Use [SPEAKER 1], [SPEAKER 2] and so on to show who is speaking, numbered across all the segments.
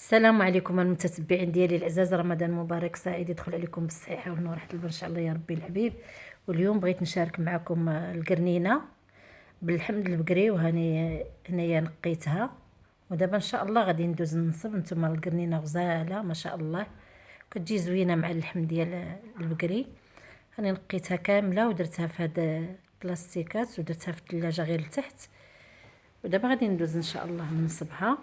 [SPEAKER 1] السلام عليكم المتتبعين ديالي العزاز، رمضان مبارك سعيد يدخل عليكم بالصحه والنور حتى ان شاء الله يا ربي الحبيب. واليوم بغيت نشارك معكم القرنينه بالحمض البقري، وهاني هنايا نقيتها، ودابا ان شاء الله غادي ندوز ننصب. نتوما القرنينه غزاله ما شاء الله، كتجي زوينه مع اللحم ديال البقري. هاني نقيتها كامله ودرتها في هاد البلاستيكات ودرتها في الثلاجه غير لتحت، ودابا غادي ندوز ان شاء الله ننصبها.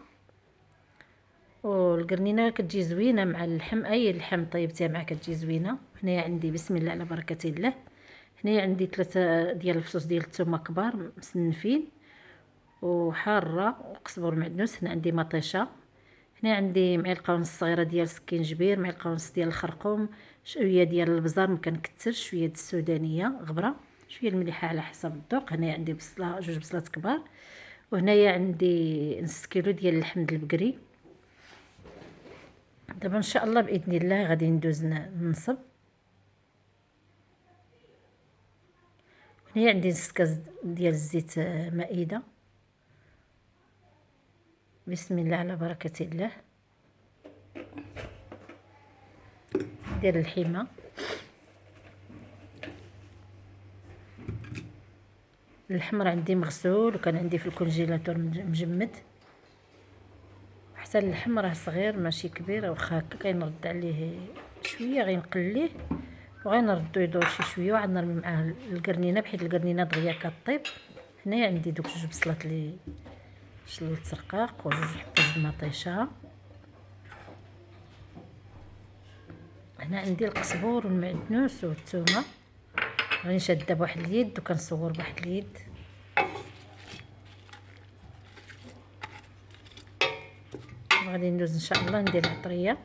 [SPEAKER 1] والقرنينه كتجي زوينه مع اللحم، اي لحم طيبتيها معاه كتجي زوينه. هنايا عندي بسم الله على بركه الله، هنايا عندي 3 ديال الفصوص ديال الثومه كبار مسنفين وحاره وقزبر معدنوس. هنا عندي مطيشه، هنا عندي معلقه ونص صغيره ديال سكينجبير، معلقه ونص ديال الخرقوم، شويه ديال البزار ما كنكثرش، شويه د السودانيه غبره، شويه المليحه على حسب الذوق. هنايا عندي بصله، 2 بصلات كبار، وهنايا عندي نص كيلو ديال اللحم البقري. دابا ان شاء الله باذن الله غادي ندوز ننصب. هنا عندي نص كاس ديال الزيت مائده، بسم الله على بركه الله. ندير الحمى، الحمر عندي مغسول وكان عندي في الكونجيلاتور مجمد، حتى اللحم راه صغير ماشي كبير، واخا هكا كنرد عليه شويه غنقليه وغنردو يدور شي شويه وعاد نرمي معاه القرنينه بحيث القرنينه دغيا كطيب. هنايا عندي دوك 2 بصلات لي شللت رقاق و2 حبات المطيشه. هنا عندي القزبور والمعدنوس والثومه، غادي نشدها بواحد اليد وكنصور بواحد اليد. غادي ندوز ان شاء الله ندير العطريه،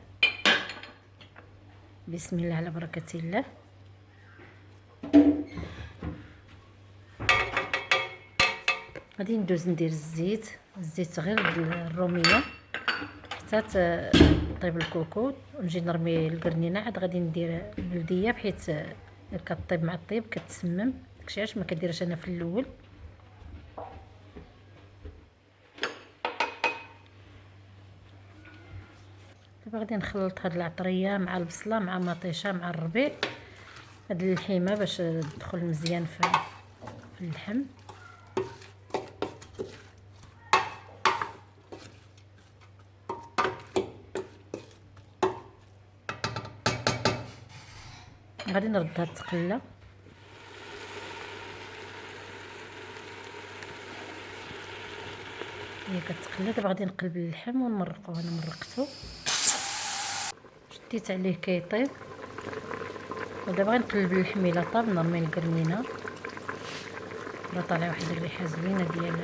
[SPEAKER 1] بسم الله على بركه الله. غادي ندوز ندير الزيت غير الروميه حتى طيب الكوكوط، ونجي نرمي القرنينه. عاد غادي ندير البلديه بحيث كطيب مع الطيب كتسمم، داكشي علاش ما كديرش انا في الاول. دابا غادي نخلط هاد العطريه مع البصله مع مطيشه مع الربيع، هاد الحمى باش تدخل مزيان في اللحم. غادي نردها تقلى، هي كتقلى. دابا غادي نقلب اللحم ونمرقو. انا مرقتو شديت عليه كيطيب، ودابا غنقلب اللحم الى طاب نرمي القرنينه. راه طالع واحد الريحه زوينه ديال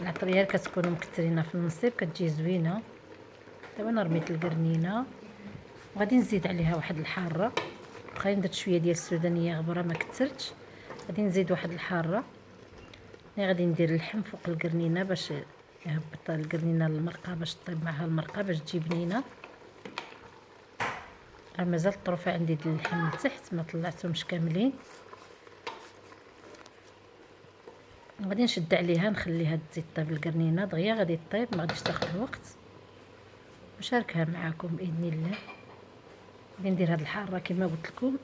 [SPEAKER 1] العطريه، كتكونوا مكثرينها في النصيب كتجي زوينه. دابا انا رميت القرنينه وغادي نزيد عليها واحد الحاره، واخا درت شويه ديال السودانيه غبره ما كثرتش، غادي نزيد واحد الحاره. غادي ندير اللحم فوق القرنينه باش يهبط القرنينه المرقه، باش طيب معها المرقه باش تجي بنينه. راه مازال الطروفه عندي ديال اللحم لتحت ما طلعتهمش كاملين. غادي نشد عليها نخليها تزيد طيب القرنينه دغيا غادي طيب، ما غاديش تاخذ الوقت. نشاركها معكم باذن الله. غادي ندير هاد الحاره كما قلت لكم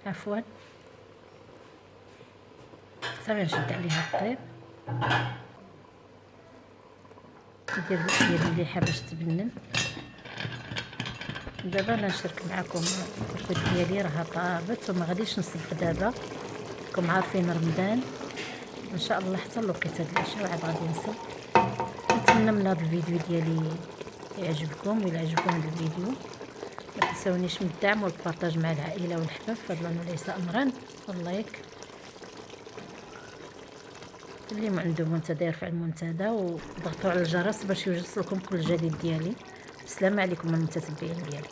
[SPEAKER 1] عفوا، صافي نشد عليها الطيب، ندير ديال المليحه باش تبنن. دابا انا نشارك معكم الكركوت ديالي راه طابت وما غاديش نصب دابا، راكم عارفين رمضان ان شاء الله حتى لوقيت هاد العشاء وعاد غادي نصب. نتمنى من هذا الفيديو ديالي يعجبكم، وإلا عجبكم هذا الفيديو ما تنساونيش من الدعم والبارطاج مع العائله والحباب، فضلا وليس امرا، واللايك. اللي ما عنده منتدى يرفع المنتدى وضغطوا على الجرس باش يوصلكم كل جديد ديالي. السلام عليكم المتتبعين ديالي.